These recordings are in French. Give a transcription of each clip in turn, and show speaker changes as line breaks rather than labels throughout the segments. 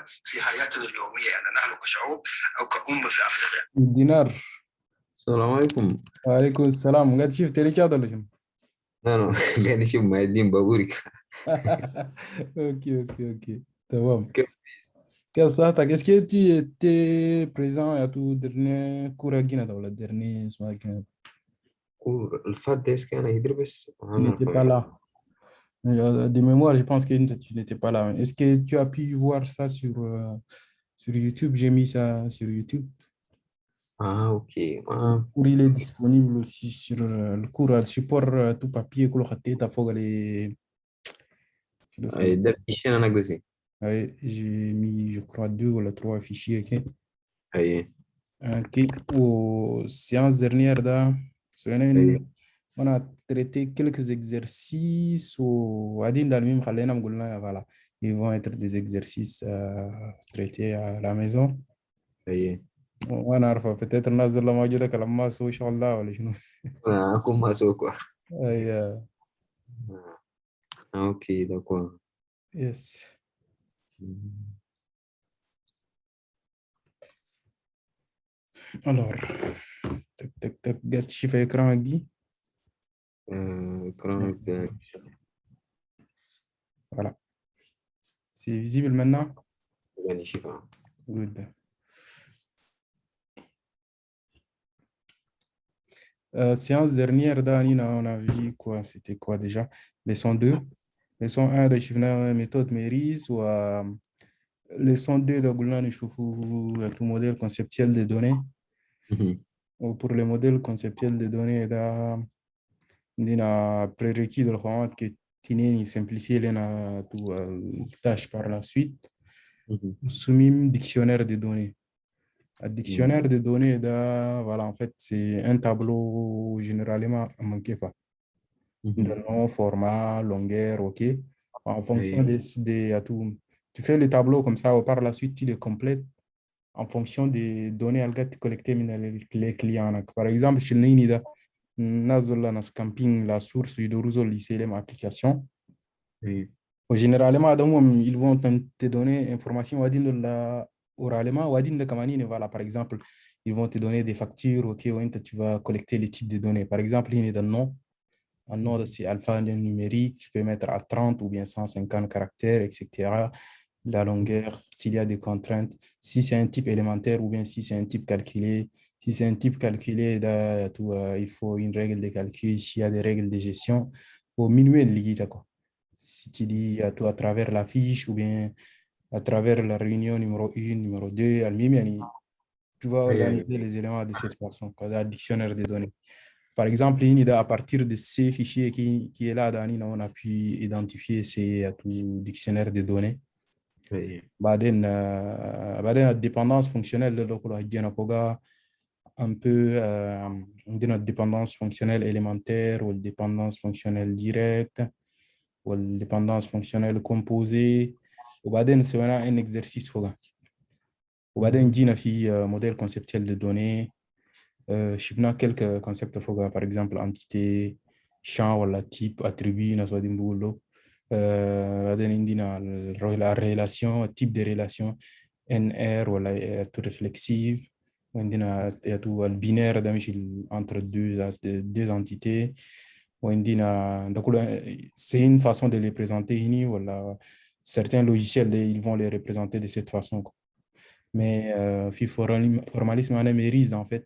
في حياتنا اليوميه يعني نحن كشعوب او كأمه في افريقيا.
دينار.
السلام عليكم.
وعليكم السلام. قاعد شفت لي كذا ولا شنو؟
أنا قاعد أشوف مع الدين بابورك.
اوكي تمام.
كيف؟
Quelle sorte? Est-ce que tu étais présent à tout dernier cours à Guinée, dans le dernier soir à Guinée?
الفات كان يدري بس
Tu
أنا
n'étais pas là. De mémoire, je pense que tu n'étais pas là. Est-ce que tu as pu voir ça sur YouTube? J'ai mis ça sur YouTube.
أوكي
Le cours, il est disponible aussi sur le cours, le support tout papier que tu as les
ده إيش أنا قصدي.
ouais, j'ai mis, je crois, 2 ou 3 fichiers. Ok.
أي
Ok. Aux séances dernières, là,
أي
on a traité quelques exercices وبعدين ده المهم خلينا قلنا voilà, ils vont être des exercices traités à la maison.
أي
وانا عارفه peut-être الناس اللي موجوده كلام ما سووا شغل لا ولا شنو.
أنا أكون ما سوكوا.
اي
أوكي ده كويس.
يس. alors tac قاعد تشوف اكرامك دي.
كرامك.
voilà, c'est visible maintenant.
يعني شفا.
good. Séance dernière, Danina, on a vu quoi? C'était quoi déjà? Leçon 2. Leçon 1 de la méthode Méris ou leçon 2 de Goulan le modèle conceptuel des données. Ou pour le modèle conceptuel des données, il y a un prérequis de le qui est simplifié les tâches par la suite. Soumis dictionnaire des données. Un dictionnaire de données, voilà, en fait, c'est un tableau généralement manqué quoi. De nom, format, longueur, ok. En fonction des atouts. Tu fais le tableau comme ça, ou par la suite, tu le complètes en fonction des données collectées par les clients. Par exemple, chez Ninida, Nazola, Nas Camping, la source de Rousseau, lycée, l'application. Généralement, ils vont te donner information oralement, voilà, par exemple, ils vont te donner des factures, ok, tu vas collecter les types de données. Par exemple, il y a un nom. Un nom, c'est alphanumérique, tu peux mettre à 30 ou bien 150 caractères, etc. La longueur, s'il y a des contraintes, si c'est un type élémentaire ou bien si c'est un type calculé. Si c'est un type calculé, il faut une règle de calcul, s'il y a des règles de gestion, au minuit, d'accord. Si tu dis à travers la fiche ou bien à travers la réunion numéro 1, numéro 2, tu vas organiser les éléments de cette façon, le dictionnaire des données. Par exemple, à partir de ces fichiers qui est là, on a pu identifier ces dictionnaire de données. بعدين la dépendance fonctionnelle un peu عندنا dépendance fonctionnelle élémentaire ou dépendance fonctionnelle directe ou dépendance fonctionnelle composée. وبعدين سوينا un exercice فوقها. وبعدين جينا في modèle conceptuel de données. شفنا quelques concepts فوقها, par exemple entité, champ ولا type, attribut ناس غادي نقولوا. بعدين عندنا la relation, type de relation NR ولا tout réflexive. وعندنا tout le binaire ده مش entre deux entités. وعندنا c'est une façon de les présenter هنا ولا certains logiciels ils vont les représenter de cette façon. Mais في formalisme أنا ميريز en fait.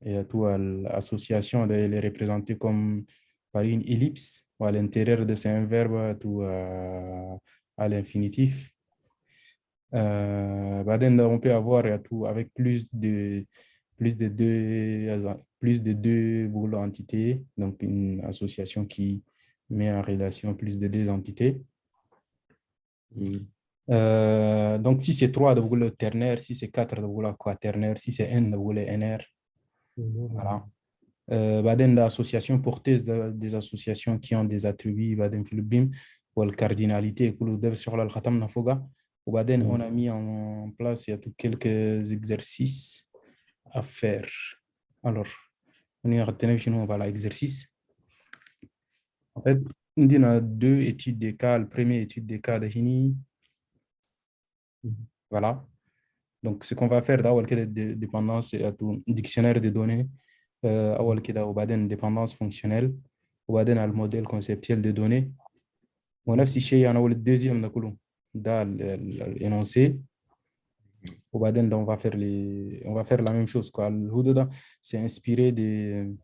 Et tout l'association les représenter comme par une ellipse ou à l'intérieur de c'est un verbe tout à l'infinitif. On peut avoir tout avec plus de deux boulots entités, donc une association qui met en relation plus de deux entités. Donc si c'est 3 de boulots ternaire, si c'est 4 de boulots quaternaire, si c'est n de boulots nr, voilà. L'association porteuse des associations qui ont des attributs في البيم والcardinalité كله ده sur le ختمنا فوقها. وبعدين on a mis en place il y a quelques exercices à faire. Alors on y a retenu شنو voilà exercice. En fait on a deux études de cas. La première étude de cas de هني Voilà. Donc, ce qu'on va faire d'abord, c'est dépendance, c'est un dictionnaire de données. أول كده وبعدين dépendance fonctionnelle وبعدين على الموديل conceptuel de données ونفس الشيء أنا أول الدوزيام ده كله ده l'énoncé وبعدين on va faire on va faire la même chose quoi. Le Hudo ده c'est inspiré de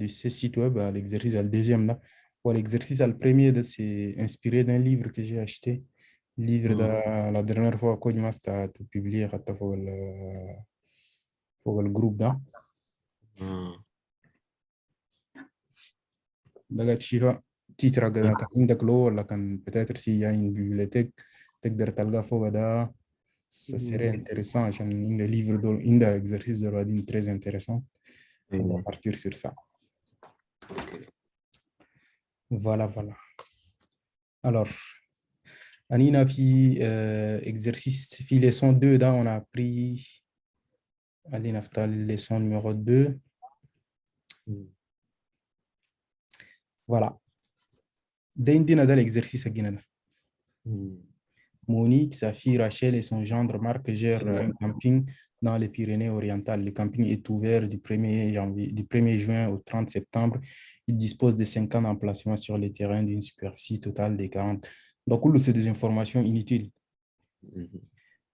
ce site web l'exercice le deuxième là ou l'exercice le premier c'est inspiré d'un livre que j'ai acheté livre de la dernière fois que j'ai publié pour le groupe ده ده تشوفها تيترا كان عندك له ولا كان peut-être s'il y a une bibliothèque تقدر تلقى فوق ده ça serait intéressant عشان عند livre دول عند exercice de radine très intéressant on va partir sur ça voilà alors Anina في exercice في leçon 2 là on a appris allez نفتح leçon numéro 2 voilà ده l'exercice حقنا ده Monique, sa fille Rachel et son gendre Marc gèrent un camping dans les Pyrénées-Orientales. Le camping est ouvert du 1er juin au 30 septembre. Il dispose de 50 emplacements sur les terrains d'une superficie totale de 40. Donc, c'est des informations inutiles.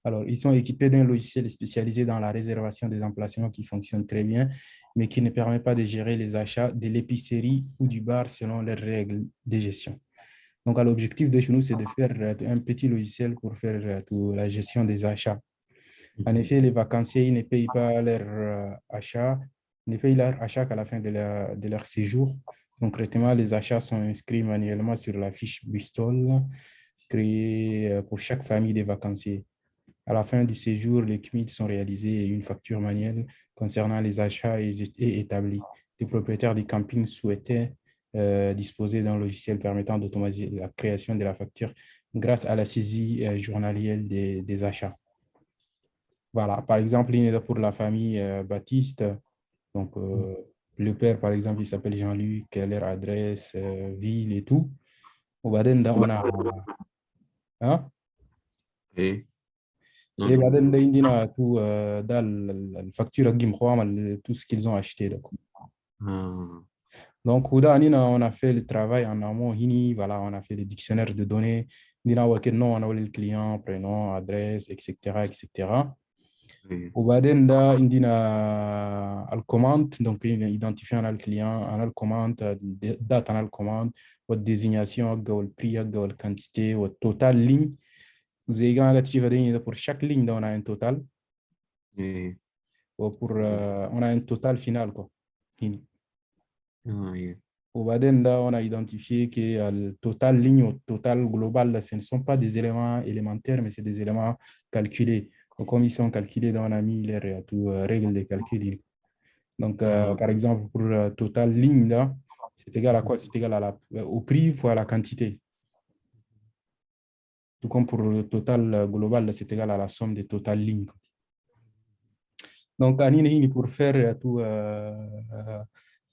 Alors, ils sont équipés d'un logiciel spécialisé dans la réservation des emplacements qui fonctionne très bien, mais qui ne permet pas de gérer les achats de l'épicerie ou du bar selon leurs règles de gestion. Donc, l'objectif de chez nous, c'est de faire un petit logiciel pour faire la gestion des achats. En effet, les vacanciers ils ne payent pas leur achat, ne payent leur achat qu'à la fin de leur séjour. Concrètement, les achats sont inscrits manuellement sur la fiche Bristol créée pour chaque famille des vacanciers. À la fin du séjour, les CMID sont réalisés et une facture manuelle concernant les achats est établie. Les propriétaires du camping souhaitaient disposer d'un logiciel permettant d'automatiser la création de la facture grâce à la saisie journalière des achats. Voilà, par exemple, pour la famille Baptiste, donc le père, par exemple, il s'appelle Jean-Luc, leur adresse, ville et tout. Au Baden, on a... Hein? Et بعدين عندنا tout ده الفاتوره qui tout ce qu'ils ont acheté donc on a fait le travail en amont voilà on a fait le dictionnaire de données عندنا on a le client prénom adresse etc. وبعدين ده عندنا الكوماند donc identifiant le client on a le commande date on a le commande والديزينياسيون والprix والquantité والtotal ligne pour chaque ligne, on a un total. On a un total final. Quoi. On a identifié que le total ligne ou le total global, ce ne sont pas des éléments élémentaires, mais c'est des éléments calculés. Donc, comme ils sont calculés, on a mis les règles de calcul. Donc, par exemple, pour le total ligne, c'est égal à quoi? C'est égal au prix fois la quantité. Tout comme pour le total global, c'est égal à la somme des total lignes. Donc, pour faire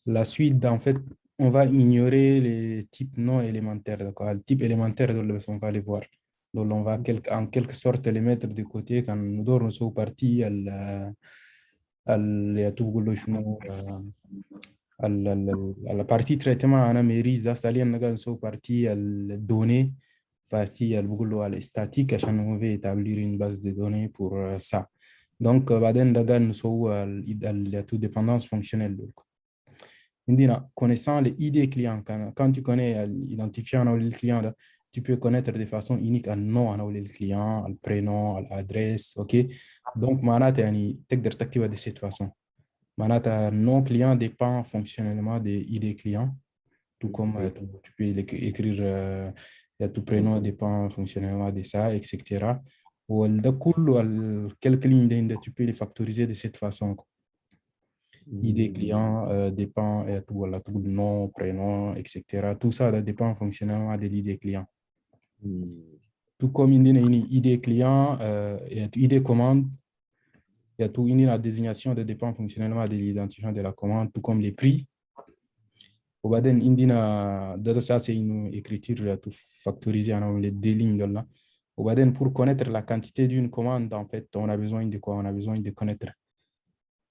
la suite, en fait, on va ignorer les types non élémentaires. Le type élémentaire, on va les voir. Donc, on va en quelque sorte les mettre de côté quand nous sommes partis la partie traitement en Amérique, ça nous sommes partis à données partie statique عشان on veut établir une base de données pour ça. Donc, بعدين ده نسوي la dépendance fonctionnelle. Connaissant les ID clients, quand tu connais l'identifiant le client, tu peux connaître de façon unique un nom le client, le prénom, l'adresse, ok? Donc, tu تقدر تكتبها de cette façon. Le nom client dépend fonctionnellement des ID clients, tout comme tu peux écrire tout prénom dépend fonctionnellement de ça, etc. Quelques lignes, tu peux les factoriser de cette façon. ID client dépend tout le nom, prénom, etc. Tout ça dépend fonctionnellement de l'ID client. Tout comme une ID client et ID commande, il y a tout la désignation de dépend fonctionnellement de l'identifiant de la commande, tout comme les prix. Ça, c'est une écriture tout factorisée en les deux lignes là. Pour connaître la quantité d'une commande, en fait, on a besoin de quoi? On a besoin de connaître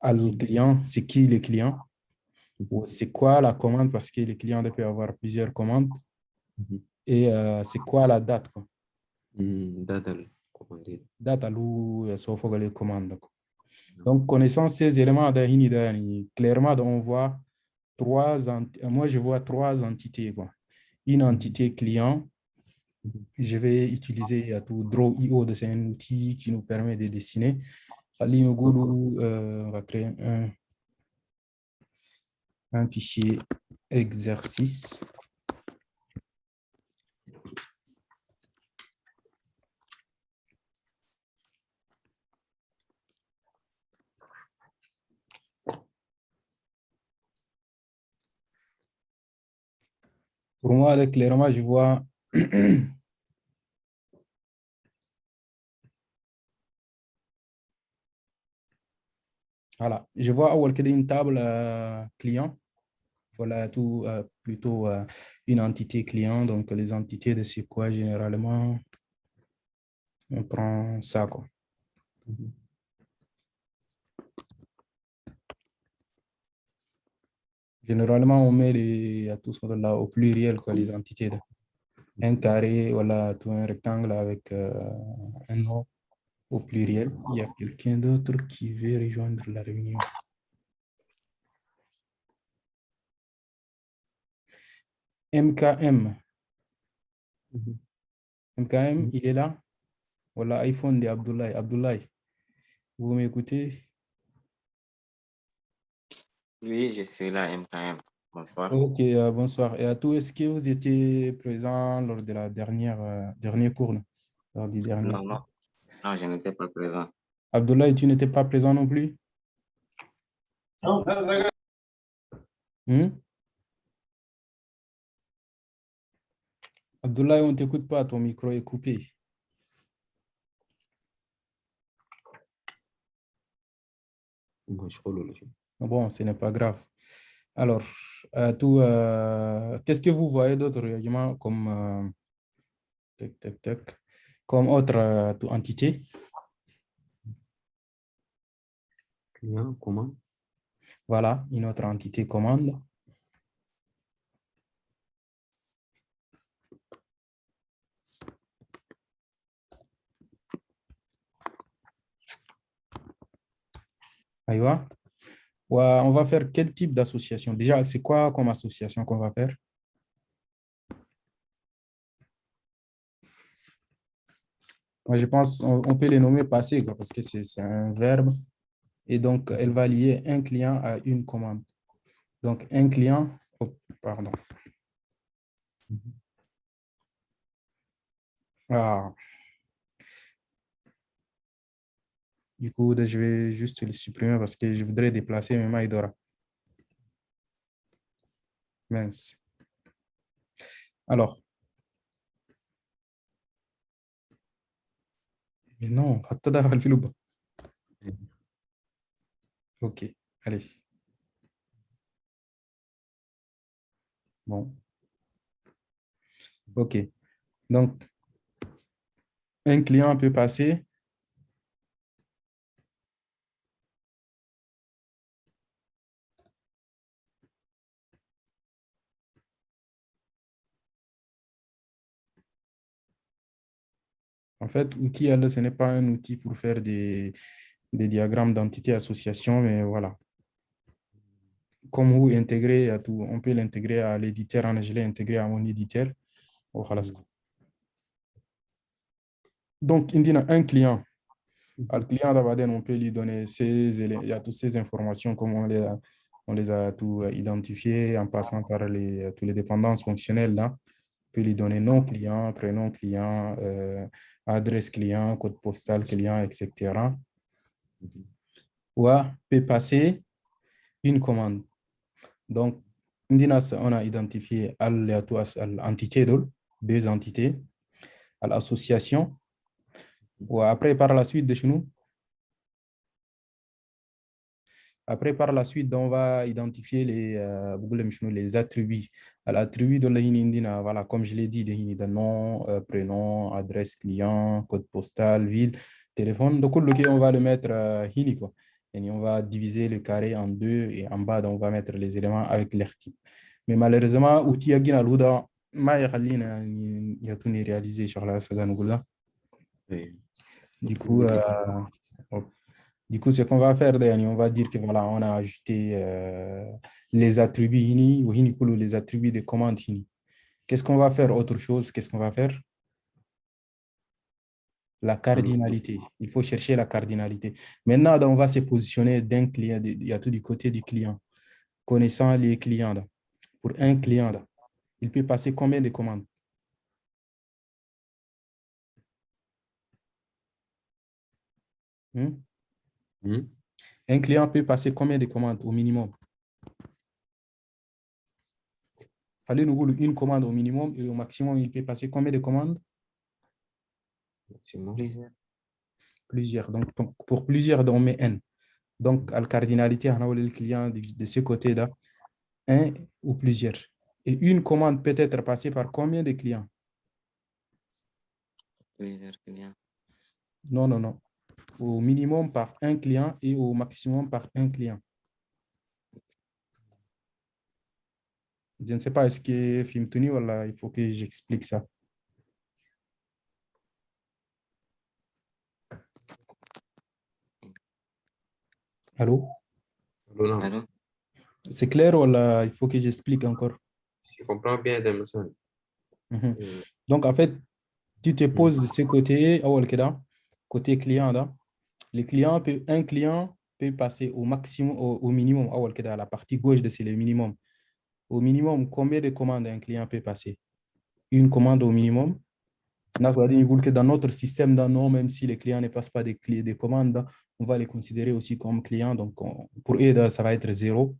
le client, c'est qui le client, ou c'est quoi la commande, parce que le client peut avoir plusieurs commandes, et c'est quoi la date, quoi.
Data commandé.
Date à l'où il faut les commandes, quoi. Donc, connaissant ces éléments, clairement, on voit moi, je vois trois entités, quoi. Une entité client, je vais utiliser Draw.io, c'est un outil qui nous permet de dessiner. On va créer un fichier exercice. Pour moi, clairement, je vois voilà, je vois une table client. Voilà, plutôt une entité client. Donc, les entités de c'est quoi généralement? On prend ça, quoi. Généralement, on met tout ça là au pluriel, quoi, les entités. Un carré, voilà, tout un rectangle avec un nom au pluriel. Il y a quelqu'un d'autre qui veut rejoindre la réunion. MKM. MKM, il est là. Voilà, iPhone de Abdoulaye. Abdoulaye, vous m'écoutez?
Oui, je suis là, MKM. Bonsoir.
Ok, bonsoir. Et à tout, est-ce que vous étiez présent lors de la dernier cours, là? Lors du dernier
Non,
cours?
non, non, je n'étais pas présent.
Abdoulaye, tu n'étais pas présent non plus?
Non.
Abdoulaye, on ne t'écoute pas, ton micro est coupé. Bon, ce n'est pas grave. Alors, qu'est-ce que vous voyez d'autre réellement comme, comme autre entité?
Client, comment?
Voilà, une autre entité commande. Aïwa. Ouais, on va faire quel type d'association? Déjà, c'est quoi comme association qu'on va faire? Moi, je pense on peut les nommer passé, quoi, parce que c'est un verbe. Et donc, elle va lier un client à une commande. Donc, un client, oh, pardon. Ah. Du coup, je vais juste le supprimer parce que je voudrais déplacer mes Maïdora. Mince. Alors. Mais non, ok, allez. Bon. Ok. Donc, un client peut passer. En fait, outil, ce n'est pas un outil pour faire des diagrammes d'entité association, mais voilà. Comme vous intégrez à tout, on peut l'intégrer à l'éditeur. Je l'ai intégré à mon éditeur. Oh, voilà. Donc, il y a un client. Le client, on peut lui donner il y a toutes ces informations, comme on les a tout identifiées en passant par toutes les dépendances fonctionnelles là. On peut lui donner nom client, prénom client, adresse client, code postal client, etc. Ou peut passer une commande. Donc, on a identifié l'entité, deux entités, à l'association. Ou après, par la suite de chez nous, Après, par la suite, on va identifier les attributs. L'attribut de la voilà, comme je l'ai dit, de nom, prénom, adresse client, code postal, ville, téléphone. Donc, on va le mettre quoi. Et on va diviser le carré en deux et en bas, on va mettre les éléments avec leur type. Mais malheureusement, outil Agina Luda, ما يخلينا يعطوني réaliser sur la saga Nugula.
Oui.
Du coup, ce qu'on va faire, on va dire que voilà, on a ajouté les attributs ini ou les attributs de commande ini. Qu'est-ce qu'on va faire autre chose? Qu'est-ce qu'on va faire? La cardinalité. Il faut chercher la cardinalité. Maintenant, on va se positionner d'un client, il y a tout du côté du client. Connaissant les clients, pour un client, il peut passer combien de commandes? Un client peut passer combien de commandes au minimum? Fallait nous une commande au minimum et au maximum, il peut passer combien de commandes?
Plusieurs.
Plusieurs. Donc, pour plusieurs, on met n. Donc, à la cardinalité, on a le client de ce côté-là, un ou plusieurs. Et une commande peut être passée par combien de clients?
Plusieurs clients.
Non, non, non. Au minimum par un client et au maximum par un client. Je ne sais pas, est-ce que Fimtuni ou là, il faut que j'explique ça. Allô?
Allô?
C'est clair ou là, il faut que j'explique encore?
Je comprends bien, Demerson.
Donc, en fait, tu te poses de ce côté, côté client, là. Un client peut passer au maximum, au minimum, à la partie gauche de c'est le minimum. Au minimum, combien de commandes un client peut passer? Une commande au minimum. Dans notre système, même si les clients ne passent pas des commandes, on va les considérer aussi comme clients. Donc, pour eux, ça va être zéro.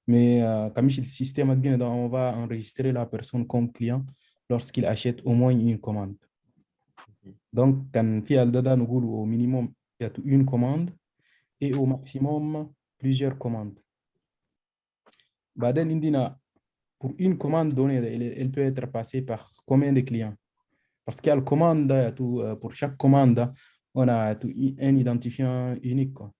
Mais comme le système, on va enregistrer la personne comme client lorsqu'il achète au moins une commande. Donc, quand au minimum, il y a une commande et au maximum, plusieurs commandes. Pour une commande donnée, elle peut être passée par combien de clients? Parce qu'il y a la commande, pour chaque commande, on a un identifiant unique, quoi.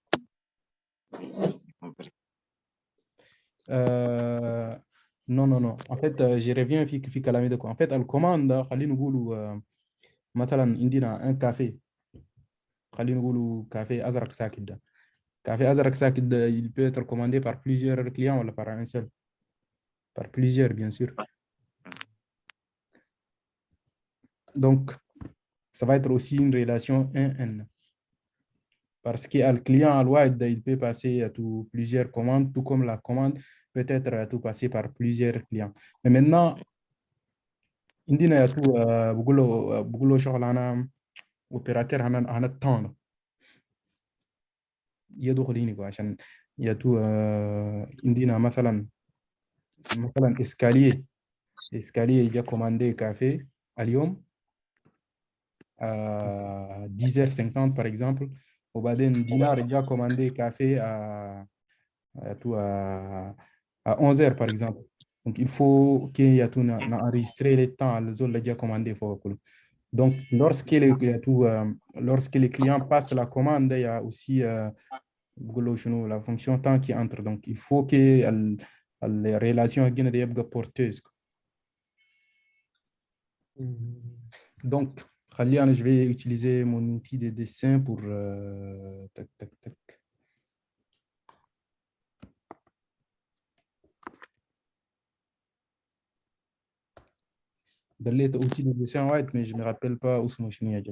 Non, non, non. En fait, je reviens à la quoi. En fait, la commande, مثلا عندنا un café. خلينا نقول café أزرق ساكت ده. Café أزرق ساكت ده, il peut être commandé par plusieurs clients ou par un seul. Par plusieurs, bien sûr. Donc, ça va être aussi une relation 1-N. Parce que le client à l'ouest, il peut passer à plusieurs commandes, tout comme la commande peut être à tout passer par plusieurs clients. Mais maintenant, il y a tout, opérateur, on a temps. Il y a tout, عندنا مثلا escalier. Escalier, il a commandé café à Lyon à 10h50 par exemple. Au Baden, Dinar, il a commandé café à 11h par exemple. Donc, il faut qu'il y ait tout enregistré les temps, les autres déjà commandé. Donc, lorsque les clients passent la commande, il y a aussi la fonction temps qui entre. Donc, il faut que les relations soient porteuses. Donc, Khalian, je vais utiliser mon outil de dessin pour... tac, tac, tac. Dans outil de dessin, ouais, mais je ne me rappelle pas où c'est mon chien.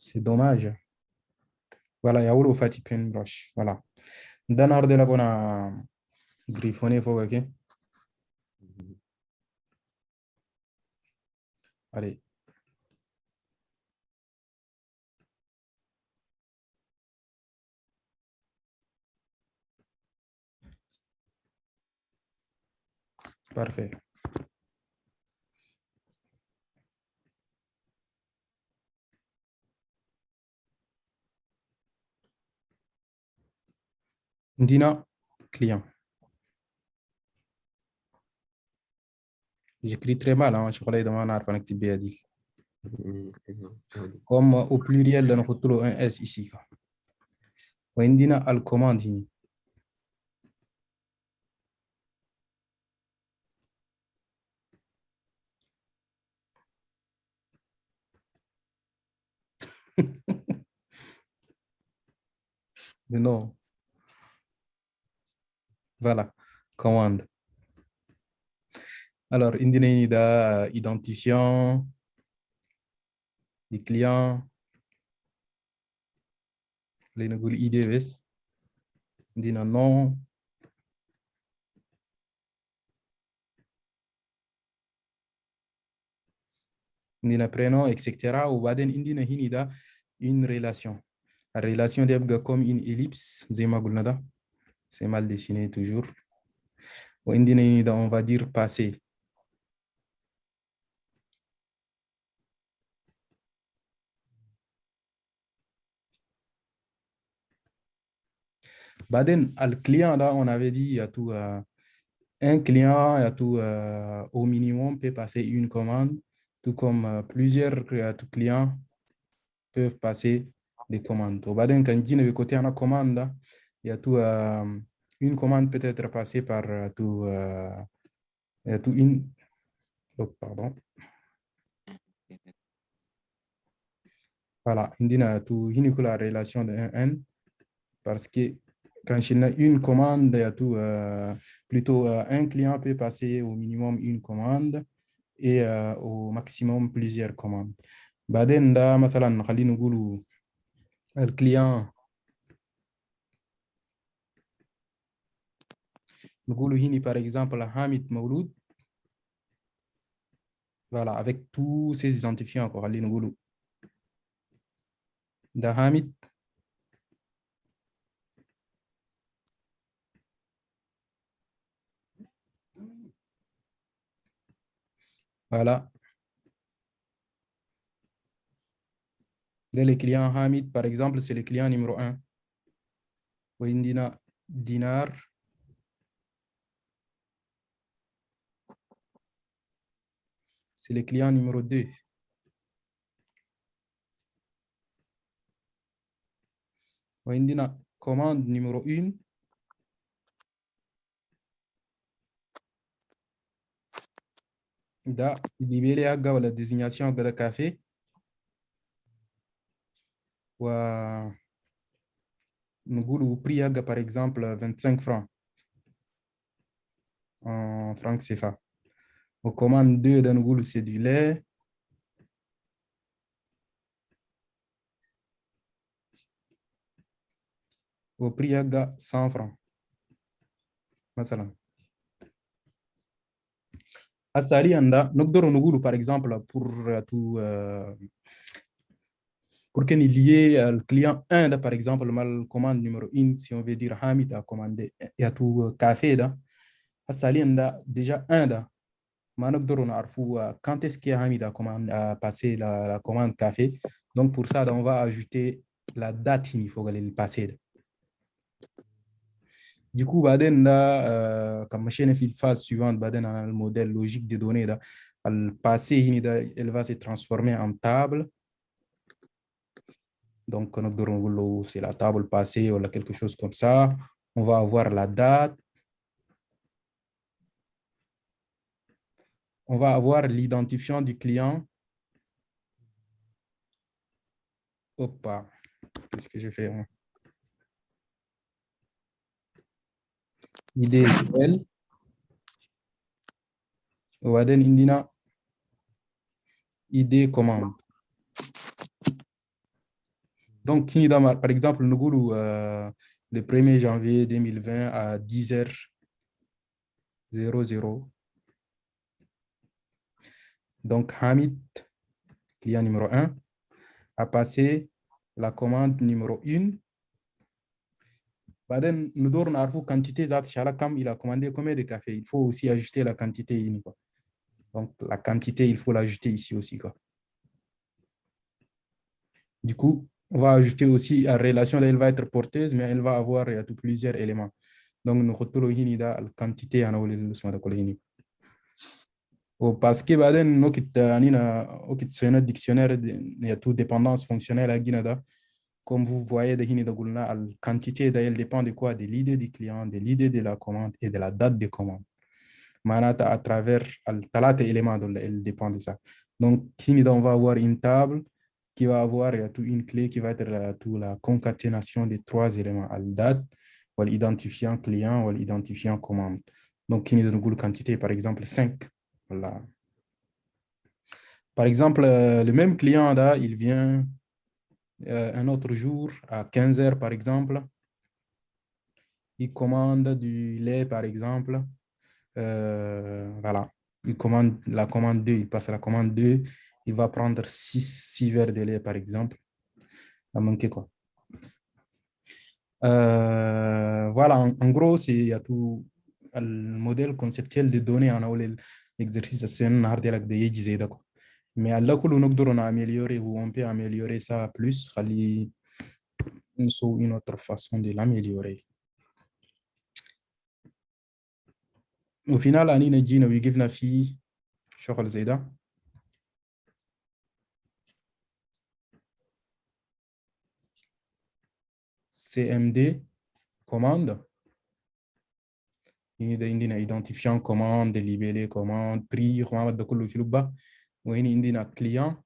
C'est dommage. Voilà, il y a où Fatih Penbrush. Voilà. Dans l'ordre de la bonne griffonné, faut ok. Allez. Parfait. Dina, client. J'écris très mal, hein. Je crois que je connecté bien dit. Comme au pluriel, on retrouve un S ici. Dina, al commande. Non. Voilà, commande. Alors, Indina identifiant des clients, les IDVS, Indina nom, Indina prénom, etc. Ou baden Indina Hinida une relation. La relation est comme une ellipse, c'est mal dessiné toujours. Ou Indina Hinida, on va dire passé. Baden, al client, là, on avait dit, il y a tout, un client, il y a tout, au minimum, peut passer une commande, tout comme plusieurs clients peuvent passer des commandes. Au Baden, quand on est côté en commande, il y a tout, une commande peut être passée par tout, il y a tout une, oh, pardon. Voilà, il y a tout la relation de 1N parce que quand il y a une commande, il y a tout, plutôt un client peut passer au minimum une commande et au maximum plusieurs commandes. بعدين ده مثلا خلينا نقول الكليان نقول هنا par exemple Hamid Mouloud, voilà, avec tous ces identifiants encore خلينا نقول ده Hamid, voilà, ده le client Hamid par exemple, c'est le client numéro 1. وعندنا Dinar, c'est le client numéro 2. وعندنا commande numéro 1, ده اللي بيلي حاجة ولا désignation de café و نقول prix حاجة par exemple 25 francs en francs CFA. Au commande 2 ده نقول c'est du lait. Au prix حاجة 100 francs مثلا. حاليا ده نقدر نقول par exemple pour qu'il y ait le client 1 da, par exemple la commande numéro 1, si on veut dire Hamid a commandé il y a tout café da. حاليا ده déjà 1 da ما نقدر نعرفوا quand est-ce que Hamid a passé la commande café. Donc pour ça on va ajouter la date il faut le passer. Du coup, بعدين ده comme مشينا في phase suivante بعدين على le modèle logique des données ده le passé هنا ده elle va se transformer en table. Donc c'est la table passée ou quelque chose comme ça. On va avoir la date. On va avoir l'identifiant du client. Hop, qu'est-ce que je fais, hein? IDSL. وبعدين عندنا ID commande. Donc, par exemple, nous avons le 1er janvier 2020 à 10h00. Donc, Hamid, client numéro 1, a passé la commande numéro 1 بعدين ندور نعرفوا quantité ذات شالا كم il a commandé combien de café. Il faut aussi ajouter la quantité ici, quoi. Donc la quantité, il faut l'ajouter ici aussi, quoi. Du coup, on va ajouter aussi la relation, là, elle va être porteuse, mais elle va avoir plusieurs éléments. Donc nous retrouvons ici la quantité en parce que بعدين نوكت أنينا وكت سوينا dictionnaire il y a tout dépendance fonctionnelle à Guinada. Comme vous voyez, la quantité, elle dépend de quoi? De l'idée du client, de l'idée de la commande et de la date de commande. À travers les éléments, elle dépend de ça. Donc, on va avoir une table qui va avoir une clé qui va être la concaténation des trois éléments, la date, ou l'identifiant client, ou l'identifiant commande. Donc, il y a une quantité, par exemple, 5. Voilà. Par exemple, le même client, là, il vient un autre jour à 15 heures, par exemple. Il commande du lait, par exemple. Voilà. Il commande la commande 2. Il passe à la commande 2. Il va prendre 6 verres de lait, par exemple. Il a manqué quoi. Voilà, en gros, il y a tout le modèle conceptuel de données en l'exercice. C'est un art de la. Mais à la on a amélioré ou on peut améliorer ça plus. Une autre façon de l'améliorer. Au final, Annie Nadji, nous avons une fille, Shokal Zeda. CMD, commande. Il y a identifiant commande, libellé commande, prix, commande de tout le bas. Il y a client.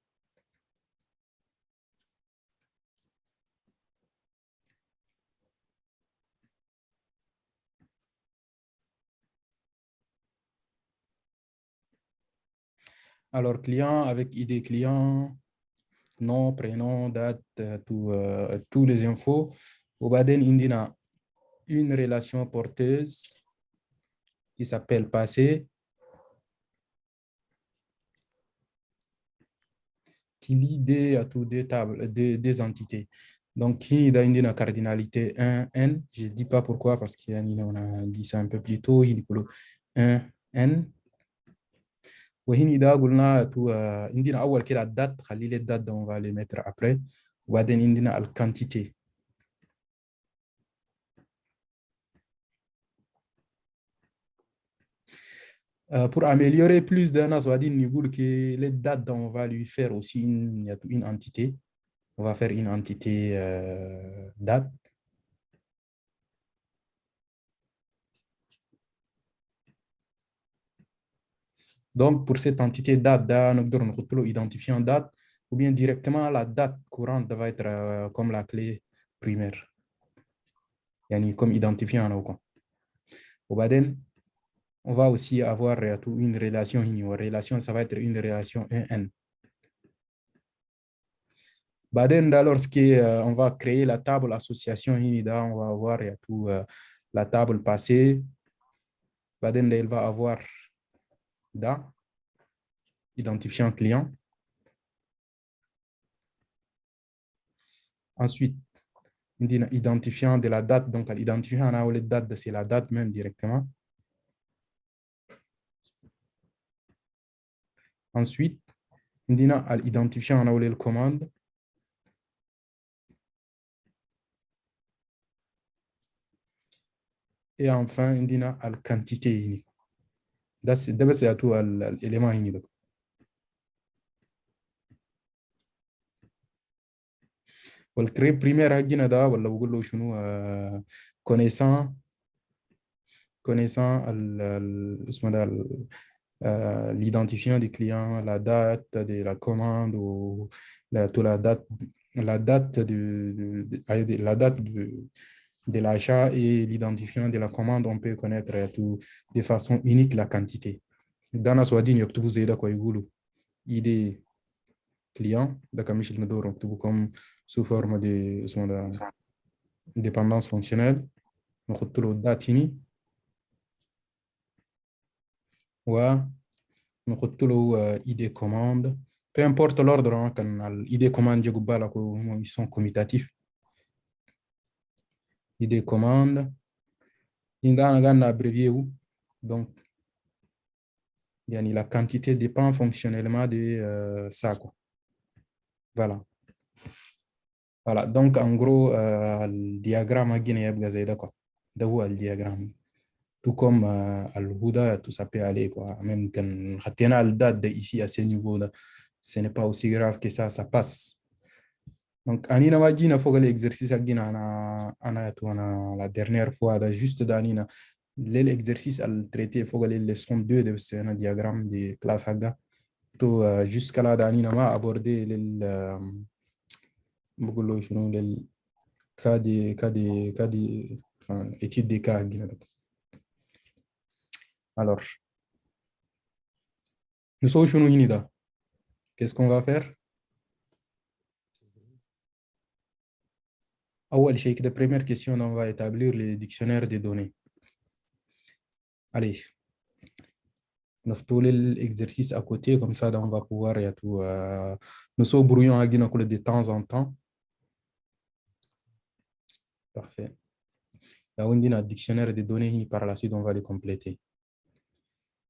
Alors, client avec ID client, nom, prénom, date, tous les infos. Au Baden, il y a une relation porteuse qui s'appelle passé, qui lie des tables, des entités. Donc, il y a une cardinalité 1, N. Je ne dis pas pourquoi, parce qu'on a dit ça un peu plus tôt. Il y a 1, N. وهنا ده قلنا عندنا اول كده الدات خلي لي الدات ده on va les mettre après وبعدين عندنا الكانتيتي pour améliorer plus d'un as on va que les dates on va lui faire aussi une entité. On va faire une entité date. Donc, pour cette entité date, nous pouvons identifier une date ou bien directement la date courante va être comme la clé primaire. Comme identifiant. On va aussi avoir une relation. Une relation, ça va être une relation N. Lorsqu'on va créer la table association, on va avoir la table passée. Elle va avoir identifiant client. Ensuite, identifiant de la date. Donc, l'identifiant, on a les dates, c'est la date même directement. Ensuite, l'identifiant, on a les commandes. Et enfin, on a la quantité. C'est tout l'élément. والكري بريمير هجينا ده ولا بقول له شنو connaissant اسمه ده l'identifiant du client, la date de la commande ou la date de l'achat et l'identifiant de la commande, on peut connaître de façon unique la quantité. Dans la soirée, il y a quoi idée client, d'accord, Michel Medor, comme sous forme de dépendance fonctionnelle. On retrouve date ini. On retrouve ID commande. Peu importe l'ordre, quand l'ID commande, ils sont commutatifs. idée commande. On a abrévié où? Donc, la quantité dépend fonctionnellement de ça, quoi. Voilà. Voilà. Donc, en gros, le diagramme a gagné quoi. Le diagramme. Tout comme Al-Huda, tout ça peut aller, quoi. Même quand on a le date ici à ce niveau-là, ce n'est pas aussi grave que ça passe. Donc, Anina Magina, il faut que l'exercice a la dernière fois, juste d'Anina, l'exercice à le traiter, il faut que les leçons 2 de ce diagramme de classe Haga. Jusqu'à là, Anina m'a abordé le cas de, enfin, étude des cas. Alors, nous sommes chez nous, qu'est-ce qu'on va faire? La première question, on va établir le dictionnaire des données. Allez, on va faire l'exercice à côté, comme ça, on va pouvoir, nous sommes brouillons de temps en temps. Parfait. Là, on a un dictionnaire des données, par la suite, on va les compléter.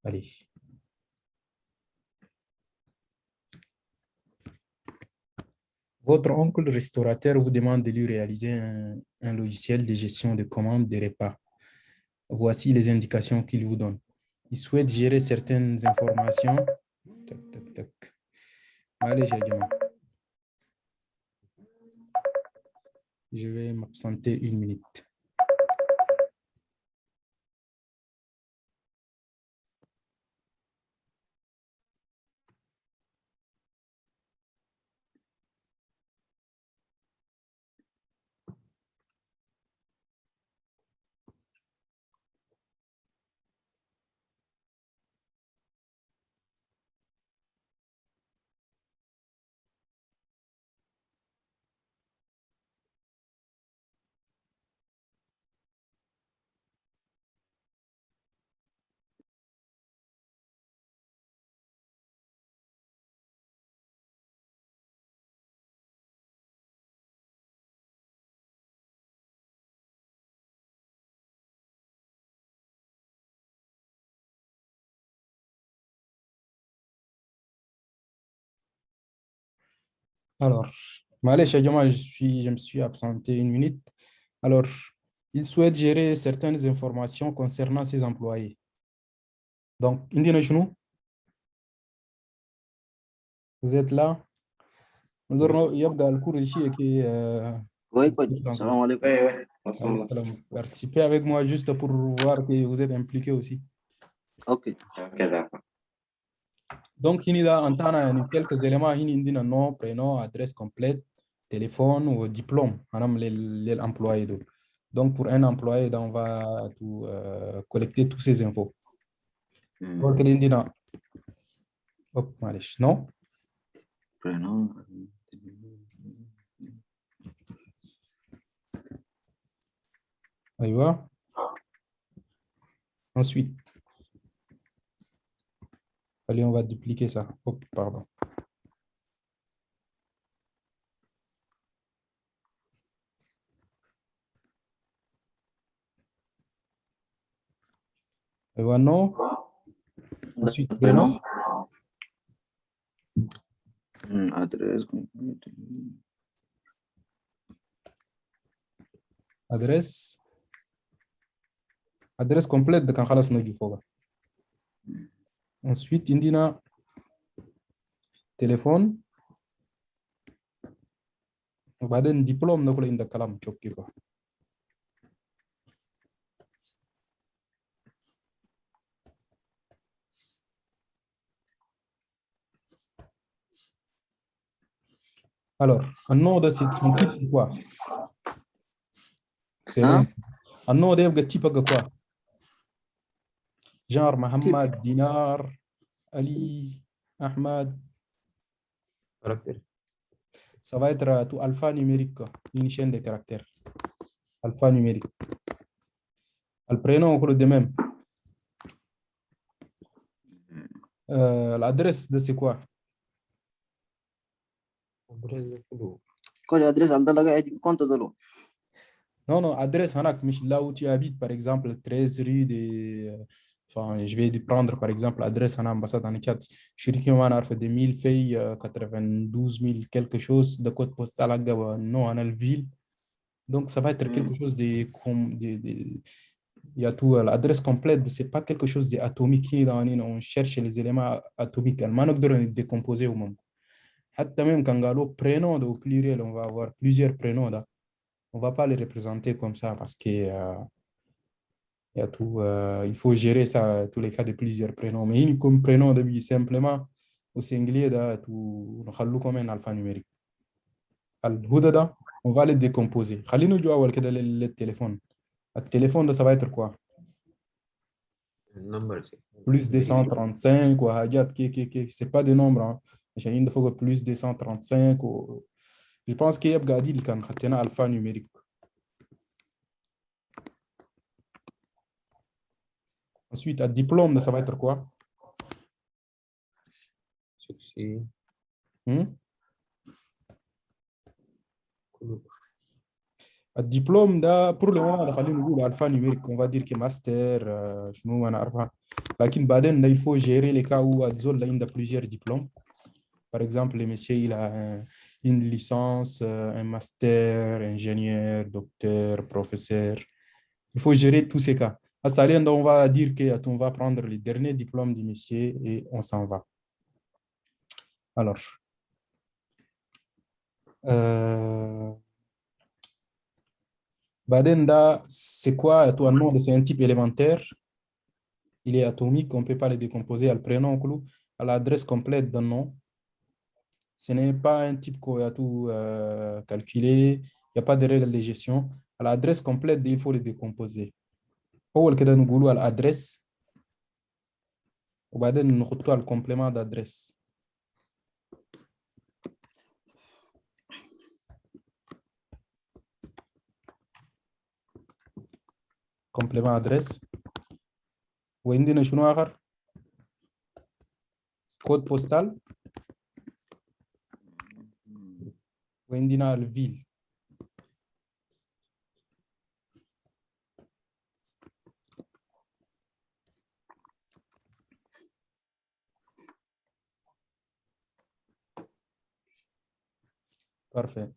Allez. Votre oncle restaurateur vous demande de lui réaliser un logiciel de gestion de commandes des repas. Voici les indications qu'il vous donne. Il souhaite gérer certaines informations. Tac, tac, tac. Allez, je vais m'absenter 1 minute. Alors, je me suis absenté 1 minute. Alors, il souhaite gérer certaines informations concernant ses employés. Donc, vous êtes là? Il y a le cours ici qui
oui, salam alaikum.
Participez avec moi juste pour voir que vous êtes impliqués aussi.
Ok.
Donc, il y a quelques éléments, il y a nom, prénom, adresse complète, téléphone ou diplôme, l'employé. Donc, pour un employé, on va collecter toutes ces infos. Alors, non?
Prénom.
Aïwa. Ensuite, allez, on va dupliquer ça. Oh, pardon. Aïwa, non. Ensuite, prénom.
Adresse.
Adresse. Adresse complète de quand khalas na jufoga. Ensuite, indina téléphone. وبعدين diplôme نقول عندك كلام تشوف كيف. Alors, un nom de son type c'est quoi? C'est un nom de type quoi? Genre Mohamed, Dinar, Ali, Ahmad.
Caractère.
Ça va être tout alphanumérique, une chaîne de caractères. Alphanumérique. Le prénom, on coule de même. L'adresse de c'est quoi?
Quoi l'adresse al dalaga compte de l'eau.
Non, non, adresse là où tu habites, par exemple, 13 rue des. Enfin, je vais prendre, par exemple, adresse en ambassade en Tchad. Je suis dit qu'on a fait des 1000 filles, 92 000 quelque chose de code postal à Gaba, non, en ville. Donc, ça va être quelque chose de. Il y a tout, l'adresse complète, c'est pas quelque chose d'atomique. On cherche les éléments atomiques. Le manque de décomposer au monde. Même quand on a prénom au pluriel, on va avoir plusieurs prénoms là. On ne va pas les représenter comme ça parce que y a tout, il faut gérer ça, tous les cas de plusieurs prénoms. Mais une comme prénom de simplement au singulier, on va comme un alphanumérique. Al-Hudada, on va les décomposer. Khalinu joua wal keda le téléphone. Le téléphone, ça va être quoi?
Numbers.
Plus 235 ou Hajat, c'est pas des nombres. Hein. J'ai fois plus 235. Je pense qu'il y a Gadil qui a alphanumérique. Ensuite, un diplôme, ça va être quoi? Un diplôme, pour le moment, on a alphanumérique. On va dire que master, je ne sais pas. Mais il faut gérer les cas où il y a plusieurs diplômes. Par exemple, le monsieur il a une licence, un master, ingénieur, docteur, professeur. Il faut gérer tous ces cas. À Salien, on va dire qu'on va prendre les derniers diplômes du monsieur et on s'en va. Alors, Badenda, c'est quoi un nom? C'est un type élémentaire. Il est atomique, on ne peut pas le décomposer à le prénom, à l'adresse complète d'un nom. Ce n'est pas un type qu'on a tout calculé. Il n'y a pas de règles de gestion. À l'adresse complète, il faut le décomposer. أول كده نقولوا على الأدرس وبعدين نحطه على الكومبليمент d'adresse. كومبليمент adresse. وعندنا شنو آخر؟ كود بوستال. وعندنا الفيل. Parfait.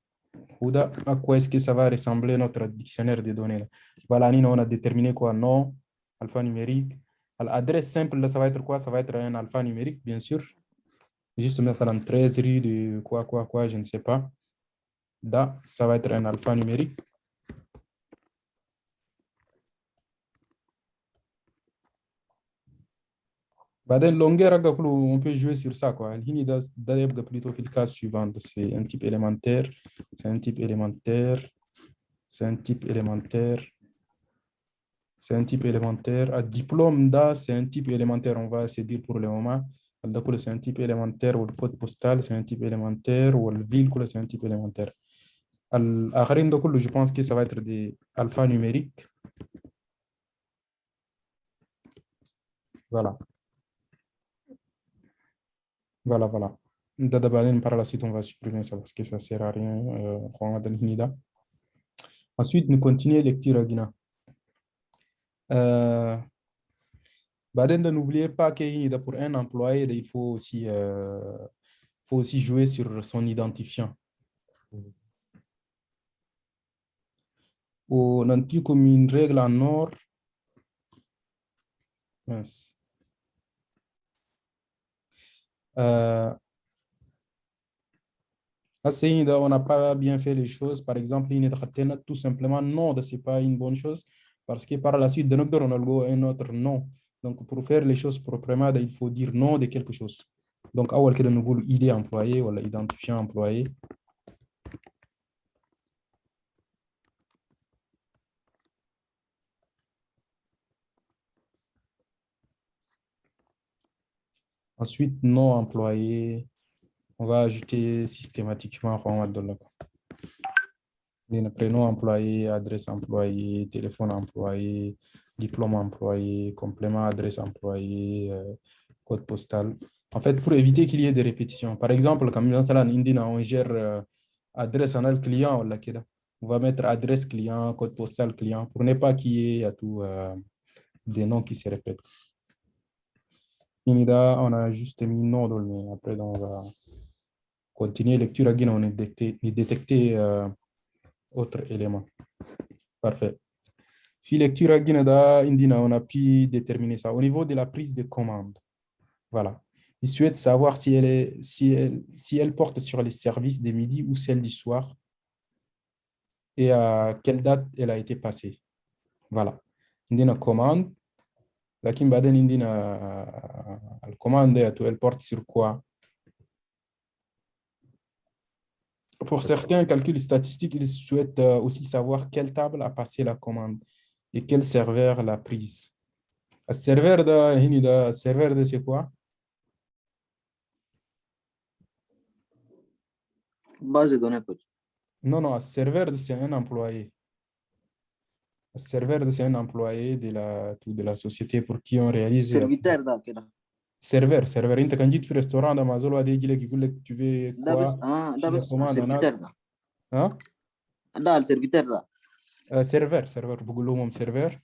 À quoi est-ce que ça va ressembler notre dictionnaire de données? Voilà, on a déterminé quoi? Nom, alphanumérique. L'adresse simple, là, ça va être quoi? Ça va être un alphanumérique, bien sûr. Juste mettre en 13 rue de quoi, je ne sais pas. Da, ça va être un alphanumérique. Longueur, on peut jouer sur ça. Il y a plutôt le cas suivant. C'est un type élémentaire. C'est un type élémentaire. C'est un type élémentaire. C'est un type élémentaire. Un diplôme, c'est un type élémentaire. On va se dire pour le moment. C'est un type élémentaire. Ou le code postal, c'est un type élémentaire. Ou le ville, c'est un type élémentaire. Je pense que ça va être des alphanumériques. Voilà. Voilà. Par la suite, on va supprimer ça parce que ça ne sert à rien. Ensuite, nous continuons lecture à Guina. N'oubliez pas que pour un employé, il faut aussi jouer sur son identifiant. On a comme une règle en or. Mince. On n'a pas bien fait les choses. Par exemple, tout simplement non, ce n'est pas une bonne chose parce que par la suite, on a un autre nom. Donc, pour faire les choses proprement, il faut dire non de quelque chose. Donc, on a ID employé ou identifiant employé. Ensuite, nom employé. On va ajouter systématiquement format de prénom employé, adresse employé, téléphone employé, diplôme employé, complément adresse employé, code postal. En fait, pour éviter qu'il y ait des répétitions. Par exemple, comme on gère adresse en client, On va mettre adresse client, code postal client, pour ne pas qu'il y ait des noms qui se répètent. Inida, on a juste mis nom, mais après, on va continuer lecture. On a détecté autre élément. Parfait. Puis lecture, on a pu déterminer ça. Au niveau de la prise de commande, voilà. Il souhaite savoir si elle porte sur les services de midi ou celle du soir et à quelle date elle a été passée. Voilà. Il y a une commande. La commande, elle porte sur quoi? Pour certains calculs statistiques, ils souhaitent aussi savoir quelle table a passé la commande et quel serveur l'a prise. Le serveur de c'est quoi?
Base de données, coach.
Non, le serveur c'est un employé. Le serveur c'est un employé de la société pour qui on réalise.
Serviteur, là,
serveur. Quand tu dis restaurant, dans ma zone, tu veux quoi?
serviteur, là.
Hein?
Le serviteur, là.
serveur. بقول serveur.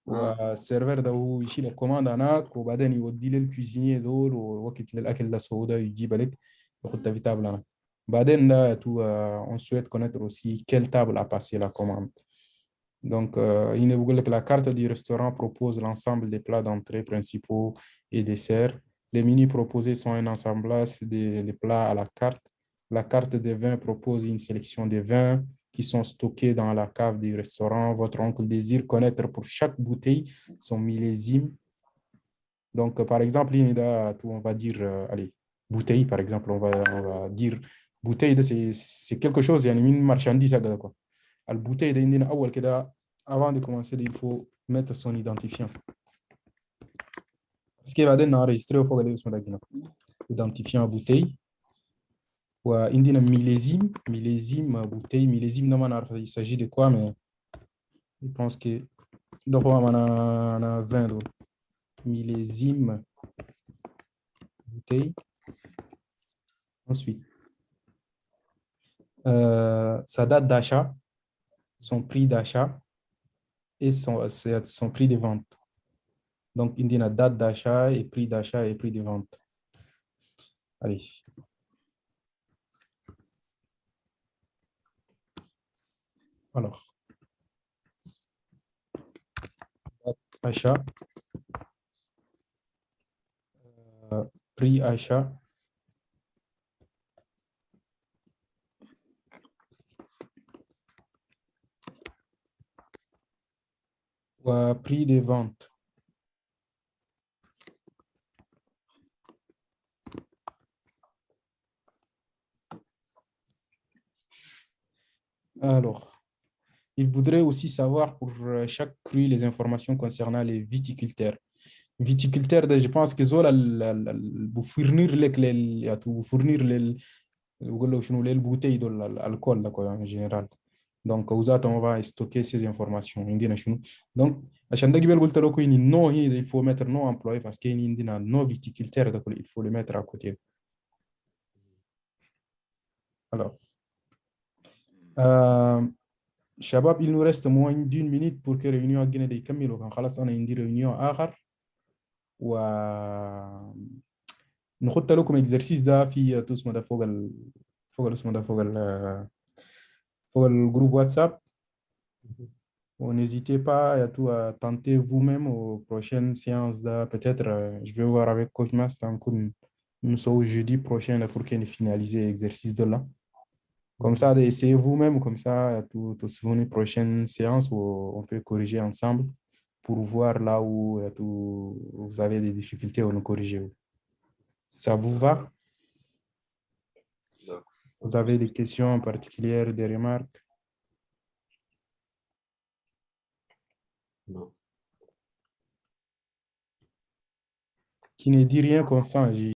والسيرفر ده هو يشيل الكوماند هناك وبعدين يودي للكوزينيه دول ووقت للاكل ده سودا يجيب لك ياخد في تابل هناك بعدين on souhaite connaître aussi quelle table a passé la commande. Donc il بيقول لك la carte du restaurant propose l'ensemble des plats d'entrée principaux et desserts. Les menus proposés sont un assemblage des plats à la carte. La carte des vins propose une sélection des vins qui sont stockés dans la cave du restaurant. Votre oncle désire connaître pour chaque bouteille son millésime. Donc, par exemple, on va dire, allez, bouteille, par exemple, on va dire, bouteille, c'est quelque chose, il y a une marchandise. La bouteille, avant de commencer, il faut mettre son identifiant. Parce qu'il va enregistrer au fond de l'identifiant bouteille. وعندنا millésime bouteille millésime il s'agit de quoi mais je pense que donc on a 20 donc millésime bouteille ensuite sa date d'achat, son prix d'achat et son prix de vente. Donc il dit la date d'achat et prix de vente. Allez. Alors, achat, prix achat, ou prix de vente. Alors, il voudrait aussi savoir pour chaque cru les informations concernant les viticulteurs. Viticulteurs, je pense que vous fournir les bouteilles de l'alcool en général. Donc, on va stocker ces informations. Donc, il faut mettre non employé parce qu'il y a non viticulteur, il faut le mettre à côté. Alors, Shabab, il nous reste moins d'une minute pour que la réunion ait des caméras. On a une réunion à نخد لكم exercice ده في اسمه ده فوق الجروب واتساب. N'hésitez pas à tenter vous-même aux prochaines séances. Peut-être, je vais voir avec Coach Master nous sommes jeudi prochain pour qu'il finalise l'exercice de là. Comme ça, essayez vous-même, comme ça, tous les prochaines séances où on peut corriger ensemble pour voir là où vous avez des difficultés ou nous corriger. Ça vous va? Vous avez des questions particulières, des remarques?
Non.
Qui ne dit rien consent.